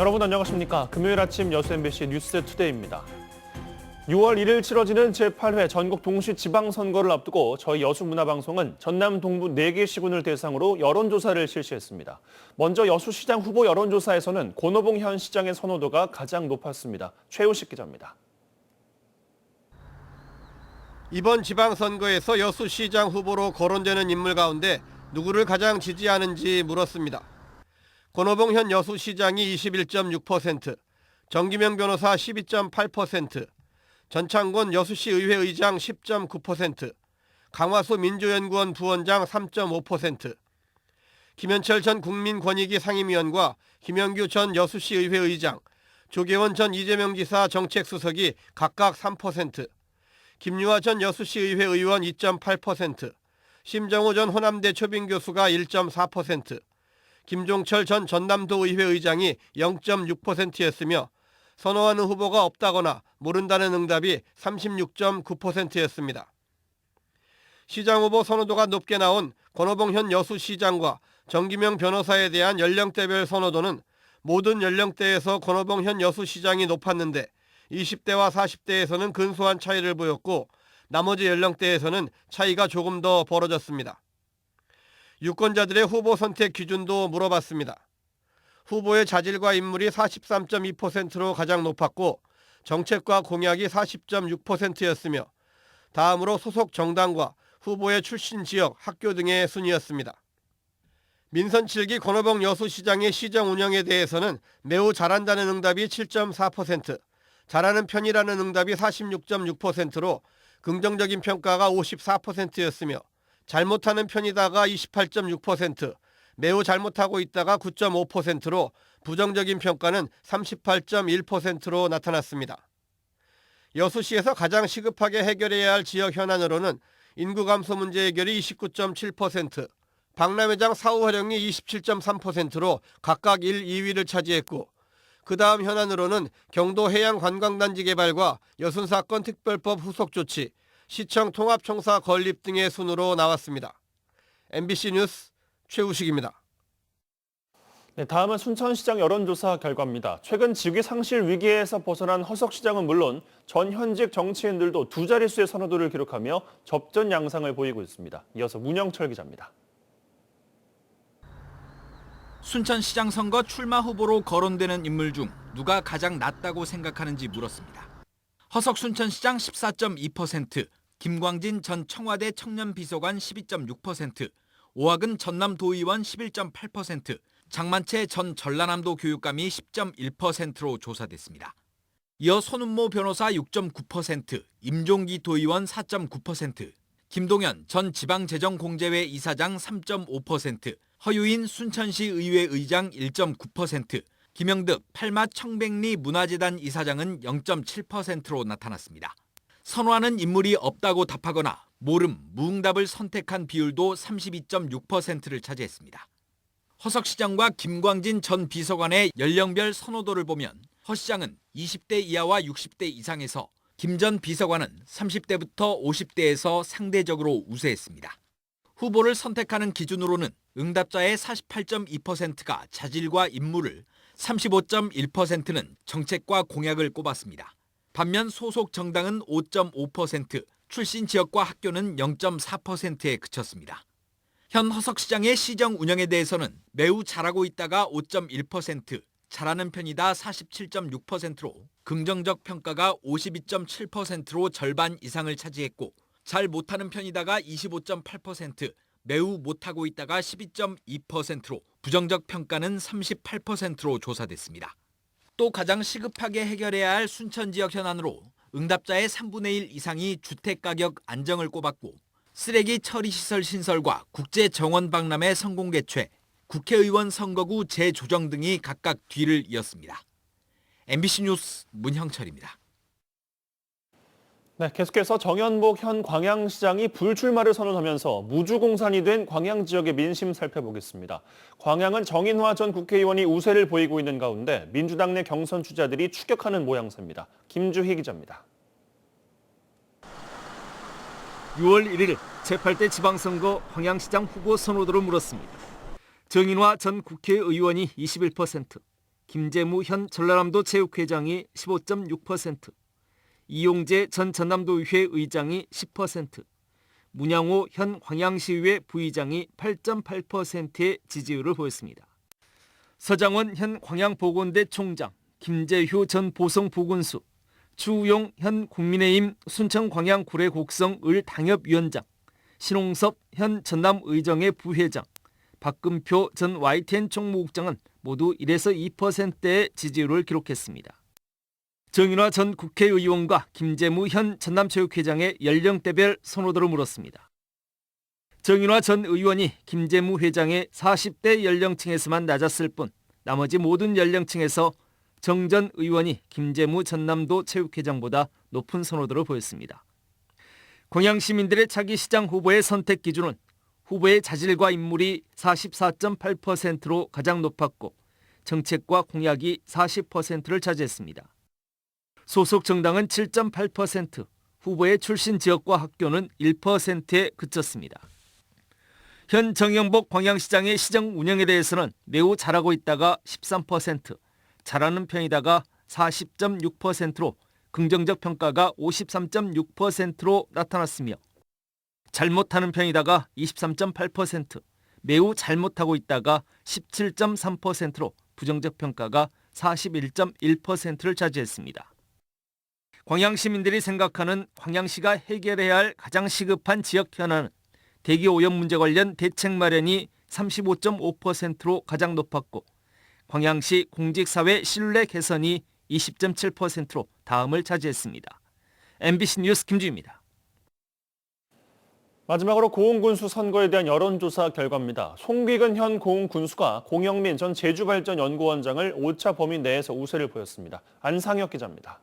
여러분 안녕하십니까. 금요일 아침 여수 MBC 뉴스투데이입니다. 6월 1일 치러지는 제8회 전국 동시지방선거를 앞두고 저희 여수문화방송은 전남 동부 4개 시군을 대상으로 여론조사를 실시했습니다. 먼저 여수시장 후보 여론조사에서는 권오봉 현 시장의 선호도가 가장 높았습니다. 최우식 기자입니다. 이번 지방선거에서 여수시장 후보로 거론되는 인물 가운데 누구를 가장 지지하는지 물었습니다. 권오봉 현 여수시장이 21.6%, 정기명 변호사 12.8%, 전창곤 여수시의회 의장 10.9%, 강화수 민주연구원 부원장 3.5%, 김현철 전 국민권익위 상임위원과 김영규 전 여수시의회 의장, 조계원 전 이재명 지사 정책수석이 각각 3%, 김유아 전 여수시의회 의원 2.8%, 심정호 전 호남대 초빙교수가 1.4%, 김종철 전 전남도의회 의장이 0.6%였으며 선호하는 후보가 없다거나 모른다는 응답이 36.9%였습니다. 시장 후보 선호도가 높게 나온 권오봉 현 여수시장과 정기명 변호사에 대한 연령대별 선호도는 모든 연령대에서 권오봉 현 여수시장이 높았는데 20대와 40대에서는 근소한 차이를 보였고 나머지 연령대에서는 차이가 조금 더 벌어졌습니다. 유권자들의 후보 선택 기준도 물어봤습니다. 후보의 자질과 인물이 43.2%로 가장 높았고 정책과 공약이 40.6%였으며 다음으로 소속 정당과 후보의 출신 지역, 학교 등의 순이었습니다. 민선 7기 권오봉 여수시장의 시정 운영에 대해서는 매우 잘한다는 응답이 7.4%, 잘하는 편이라는 응답이 46.6%로 긍정적인 평가가 54%였으며 잘못하는 편이다가 28.6%, 매우 잘못하고 있다가 9.5%로 부정적인 평가는 38.1%로 나타났습니다. 여수시에서 가장 시급하게 해결해야 할 지역 현안으로는 인구 감소 문제 해결이 29.7%, 박람회장 사후 활용이 27.3%로 각각 1, 2위를 차지했고 그 다음 현안으로는 경도 해양관광단지 개발과 여순사건 특별법 후속 조치, 시청 통합청사 건립 등의 순으로 나왔습니다. MBC 뉴스 최우식입니다. 네, 다음은 순천시장 여론조사 결과입니다. 최근 직위 상실 위기에서 벗어난 허석 시장은 물론 전 현직 정치인들도 두 자릿수의 선호도를 기록하며 접전 양상을 보이고 있습니다. 이어서 문영철 기자입니다. 순천시장 선거 출마 후보로 거론되는 인물 중 누가 가장 낫다고 생각하는지 물었습니다. 허석 순천시장 14.2%, 김광진 전 청와대 청년비서관 12.6%, 오학은 전남도의원 11.8%, 장만채 전 전라남도 교육감이 10.1%로 조사됐습니다. 이어 손은모 변호사 6.9%, 임종기 도의원 4.9%, 김동연 전 지방재정공제회 이사장 3.5%, 허유인 순천시 의회 의장 1.9%, 김영득 팔맛 청백리 문화재단 이사장은 0.7%로 나타났습니다. 선호하는 인물이 없다고 답하거나 모름, 무응답을 선택한 비율도 32.6%를 차지했습니다. 허석 시장과 김광진 전 비서관의 연령별 선호도를 보면 허 시장은 20대 이하와 60대 이상에서, 김 전 비서관은 30대부터 50대에서 상대적으로 우세했습니다. 후보를 선택하는 기준으로는 응답자의 48.2%가 자질과 인물을, 35.1%는 정책과 공약을 꼽았습니다. 반면 소속 정당은 5.5%, 출신 지역과 학교는 0.4%에 그쳤습니다. 현 허석 시장의 시정 운영에 대해서는 매우 잘하고 있다가 5.1%, 잘하는 편이다 47.6%로 긍정적 평가가 52.7%로 절반 이상을 차지했고 잘 못하는 편이다가 25.8%, 매우 못하고 있다가 12.2%로 부정적 평가는 38%로 조사됐습니다. 또 가장 시급하게 해결해야 할 순천 지역 현안으로 응답자의 3분의 1 이상이 주택가격 안정을 꼽았고 쓰레기 처리시설 신설과 국제정원 박람회 성공 개최, 국회의원 선거구 재조정 등이 각각 뒤를 이었습니다. MBC 뉴스 문형철입니다. 네, 계속해서 정연복 현 광양시장이 불출마를 선언하면서 무주공산이 된 광양 지역의 민심 살펴보겠습니다. 광양은 정인화 전 국회의원이 우세를 보이고 있는 가운데 민주당 내 경선 주자들이 추격하는 모양새입니다. 김주희 기자입니다. 6월 1일 제8대 지방선거 광양시장 후보 선호도를 물었습니다. 정인화 전 국회의원이 21%, 김재무 현 전라남도 체육회장이 15.6%, 이용재 전 전남도의회 의장이 10%, 문양호 현 광양시의회 부의장이 8.8%의 지지율을 보였습니다. 서장원 현 광양보건대 총장, 김재휴 전 보성부군수, 추우용 현 국민의힘 순천광양구례곡성을 당협위원장, 신홍섭 현 전남의정의 부회장, 박금표 전 YTN 총무국장은 모두 1에서 2%의 지지율을 기록했습니다. 정인화 전 국회의원과 김재무 현 전남체육회장의 연령대별 선호도를 물었습니다. 정인화 전 의원이 김재무 회장의 40대 연령층에서만 낮았을 뿐 나머지 모든 연령층에서 정 전 의원이 김재무 전남도 체육회장보다 높은 선호도를 보였습니다. 광양시민들의 차기 시장 후보의 선택 기준은 후보의 자질과 인물이 44.8%로 가장 높았고 정책과 공약이 40%를 차지했습니다. 소속 정당은 7.8%, 후보의 출신 지역과 학교는 1%에 그쳤습니다. 현 정영복 광양시장의 시정 운영에 대해서는 매우 잘하고 있다가 13%, 잘하는 편이다가 40.6%로 긍정적 평가가 53.6%로 나타났으며 잘못하는 편이다가 23.8%, 매우 잘못하고 있다가 17.3%로 부정적 평가가 41.1%를 차지했습니다. 광양 시민들이 생각하는 광양시가 해결해야 할 가장 시급한 지역 현안은 대기 오염 문제 관련 대책 마련이 35.5%로 가장 높았고 광양시 공직사회 신뢰 개선이 20.7%로 다음을 차지했습니다. MBC 뉴스 김주희입니다. 마지막으로 고흥군수 선거에 대한 여론조사 결과입니다. 송기근 현 고흥군수가 공영민 전 제주발전연구원장을 5차 범위 내에서 우세를 보였습니다. 안상혁 기자입니다.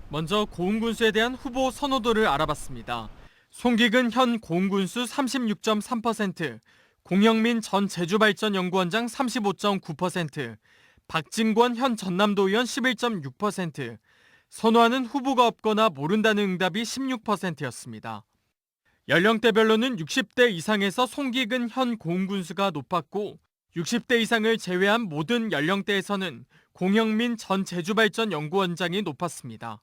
먼저 고흥군수에 대한 후보 선호도를 알아봤습니다. 송기근 현 고흥군수 36.3%, 공영민 전 제주발전연구원장 35.9%, 박진권 현 전남도의원 11.6%, 선호하는 후보가 없거나 모른다는 응답이 16%였습니다. 연령대별로는 60대 이상에서 송기근 현 고흥군수가 높았고 60대 이상을 제외한 모든 연령대에서는 공영민 전 제주발전연구원장이 높았습니다.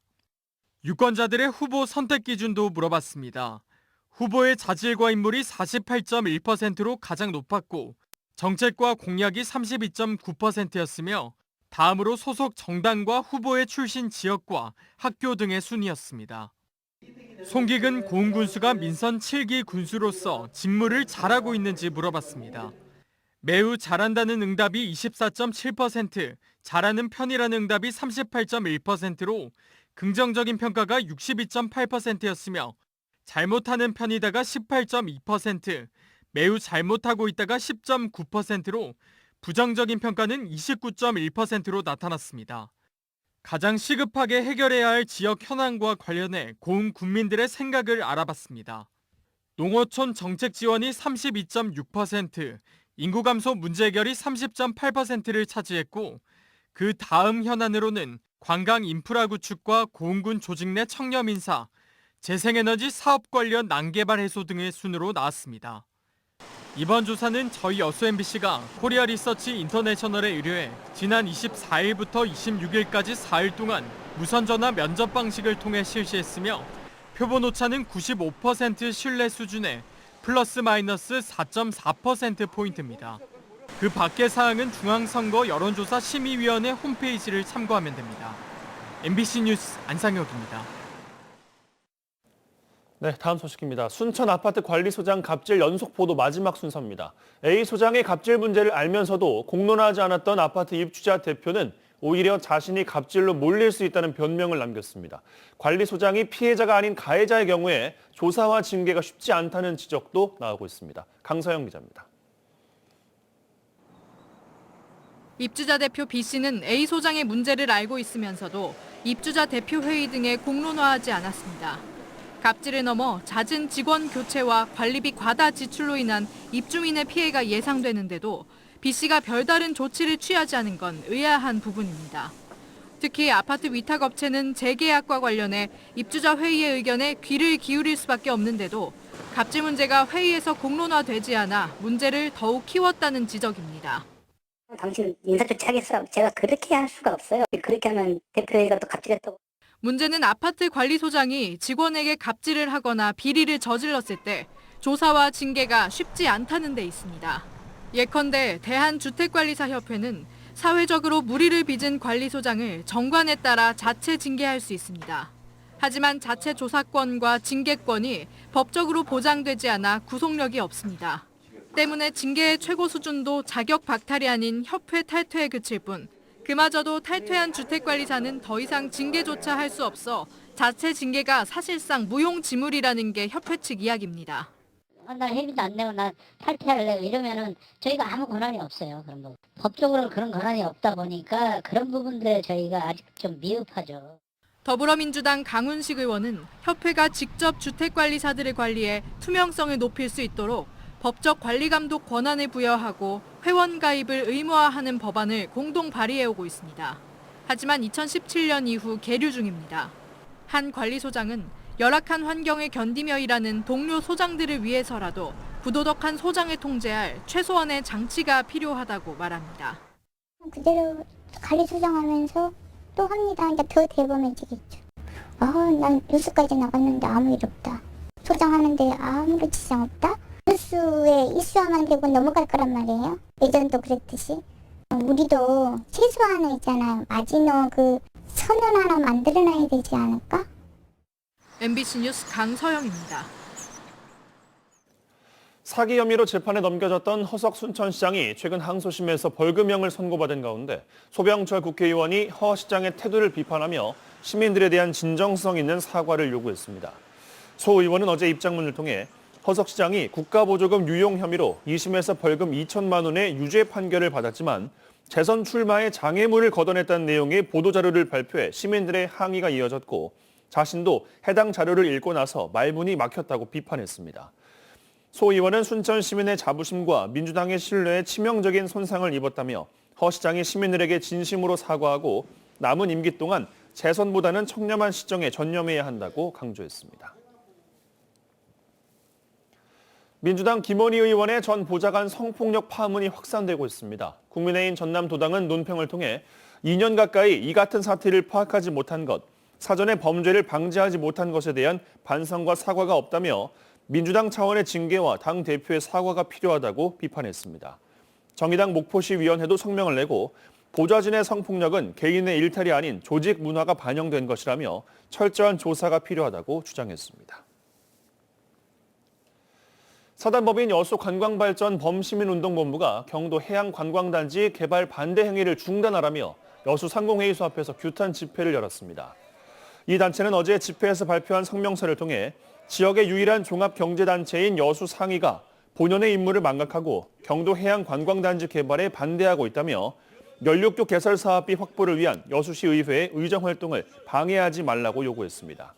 유권자들의 후보 선택 기준도 물어봤습니다. 후보의 자질과 인물이 48.1%로 가장 높았고 정책과 공약이 32.9%였으며 다음으로 소속 정당과 후보의 출신 지역과 학교 등의 순이었습니다. 송기근 고흥군수가 민선 7기 군수로서 직무를 잘하고 있는지 물어봤습니다. 매우 잘한다는 응답이 24.7%, 잘하는 편이라는 응답이 38.1%로 긍정적인 평가가 62.8%였으며 잘못하는 편이다가 18.2%, 매우 잘못하고 있다가 10.9%로 부정적인 평가는 29.1%로 나타났습니다. 가장 시급하게 해결해야 할 지역 현안과 관련해 고흥 군민들의 생각을 알아봤습니다. 농어촌 정책 지원이 32.6%, 인구 감소 문제 해결이 30.8%를 차지했고 그 다음 현안으로는 관광 인프라 구축과 고흥군 조직 내 청렴 인사, 재생에너지 사업 관련 난개발 해소 등의 순으로 나왔습니다. 이번 조사는 저희 여수 MBC가 코리아 리서치 인터내셔널에 의뢰해 지난 24일부터 26일까지 4일 동안 무선전화 면접 방식을 통해 실시했으며 표본 오차는 95% 신뢰 수준의 플러스 마이너스 4.4%포인트입니다. 그 밖의 사항은 중앙선거 여론조사 심의위원회 홈페이지를 참고하면 됩니다. MBC 뉴스 안상혁입니다. 네, 다음 소식입니다. 순천 아파트 관리소장 갑질 연속 보도 마지막 순서입니다. A 소장의 갑질 문제를 알면서도 공론화하지 않았던 아파트 입주자 대표는 오히려 자신이 갑질로 몰릴 수 있다는 변명을 남겼습니다. 관리소장이 피해자가 아닌 가해자의 경우에 조사와 징계가 쉽지 않다는 지적도 나오고 있습니다. 강서영 기자입니다. 입주자 대표 B씨는 A 소장의 문제를 알고 있으면서도 입주자 대표 회의 등에 공론화하지 않았습니다. 갑질을 넘어 잦은 직원 교체와 관리비 과다 지출로 인한 입주민의 피해가 예상되는데도 B씨가 별다른 조치를 취하지 않은 건 의아한 부분입니다. 특히 아파트 위탁업체는 재계약과 관련해 입주자 회의의 의견에 귀를 기울일 수밖에 없는데도 갑질 문제가 회의에서 공론화되지 않아 문제를 더욱 키웠다는 지적입니다. 당신 인사조치 하겠어. 제가 그렇게 할 수가 없어요. 그렇게 하면 대표회의가 또 갑질했다고. 문제는 아파트 관리소장이 직원에게 갑질을 하거나 비리를 저질렀을 때 조사와 징계가 쉽지 않다는 데 있습니다. 예컨대 대한주택관리사협회는 사회적으로 물의를 빚은 관리소장을 정관에 따라 자체 징계할 수 있습니다. 하지만 자체 조사권과 징계권이 법적으로 보장되지 않아 구속력이 없습니다. 때문에 징계의 최고 수준도 자격 박탈이 아닌 협회 탈퇴에 그칠 뿐 그마저도 탈퇴한 주택관리사는 더 이상 징계조차 할 수 없어 자체 징계가 사실상 무용지물이라는 게 협회 측 이야기입니다. 나 회비도 안 내고 나 탈퇴할래 이러면은 저희가 아무 권한이 없어요. 그런 거. 법적으로 그런 권한이 없다 보니까 그런 부분들에 저희가 아직 좀 미흡하죠. 더불어민주당 강훈식 의원은 협회가 직접 주택관리사들을 관리해 투명성을 높일 수 있도록 법적 관리감독 권한을 부여하고 회원 가입을 의무화하는 법안을 공동 발의해오고 있습니다. 하지만 2017년 이후 계류 중입니다. 한 관리소장은 열악한 환경을 견디며 일하는 동료 소장들을 위해서라도 부도덕한 소장을 통제할 최소한의 장치가 필요하다고 말합니다. 그대로 관리소장하면서 또 합니다. 이제 더 대범해지겠죠. 난 뉴스까지 나갔는데 아무 일 없다. 소장하는데 아무런 지장 없다. 뉴스에 이슈화만 되고 넘어갈 거란 말이에요. 예전도 그랬듯이. 우리도 최소한은 있잖아요. 마지노 그 선언 하나 만들어놔야 되지 않을까? MBC 뉴스 강서영입니다. 사기 혐의로 재판에 넘겨졌던 허석 순천시장이 최근 항소심에서 벌금형을 선고받은 가운데 소병철 국회의원이 허 시장의 태도를 비판하며 시민들에 대한 진정성 있는 사과를 요구했습니다. 소 의원은 어제 입장문을 통해 허석 시장이 국가보조금 유용 혐의로 2심에서 벌금 2천만 원의 유죄 판결을 받았지만 재선 출마에 장애물을 걷어냈다는 내용의 보도자료를 발표해 시민들의 항의가 이어졌고 자신도 해당 자료를 읽고 나서 말문이 막혔다고 비판했습니다. 소 의원은 순천 시민의 자부심과 민주당의 신뢰에 치명적인 손상을 입었다며 허 시장이 시민들에게 진심으로 사과하고 남은 임기 동안 재선보다는 청렴한 시정에 전념해야 한다고 강조했습니다. 민주당 김원희 의원의 전 보좌관 성폭력 파문이 확산되고 있습니다. 국민의힘 전남도당은 논평을 통해 2년 가까이 이 같은 사태를 파악하지 못한 것, 사전에 범죄를 방지하지 못한 것에 대한 반성과 사과가 없다며 민주당 차원의 징계와 당 대표의 사과가 필요하다고 비판했습니다. 정의당 목포시 위원회도 성명을 내고 보좌진의 성폭력은 개인의 일탈이 아닌 조직 문화가 반영된 것이라며 철저한 조사가 필요하다고 주장했습니다. 사단법인 여수관광발전 범시민운동본부가 경도 해양관광단지 개발 반대 행위를 중단하라며 여수상공회의소 앞에서 규탄 집회를 열었습니다. 이 단체는 어제 집회에서 발표한 성명서를 통해 지역의 유일한 종합경제단체인 여수상위가 본연의 임무를 망각하고 경도 해양관광단지 개발에 반대하고 있다며 연륙교 개설 사업비 확보를 위한 여수시 의회의 의정활동을 방해하지 말라고 요구했습니다.